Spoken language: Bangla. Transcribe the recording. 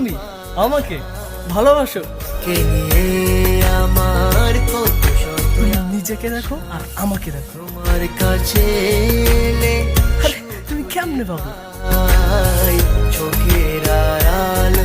তুমি আমাকে ভালোবাসো? কে নিয়ে আমার কত শত তুমি নিজেকে দেখো আর আমাকে দেখো। তোমার কাছে এলে আরে তুমি কেমনে পাবো? চোখের আড়াল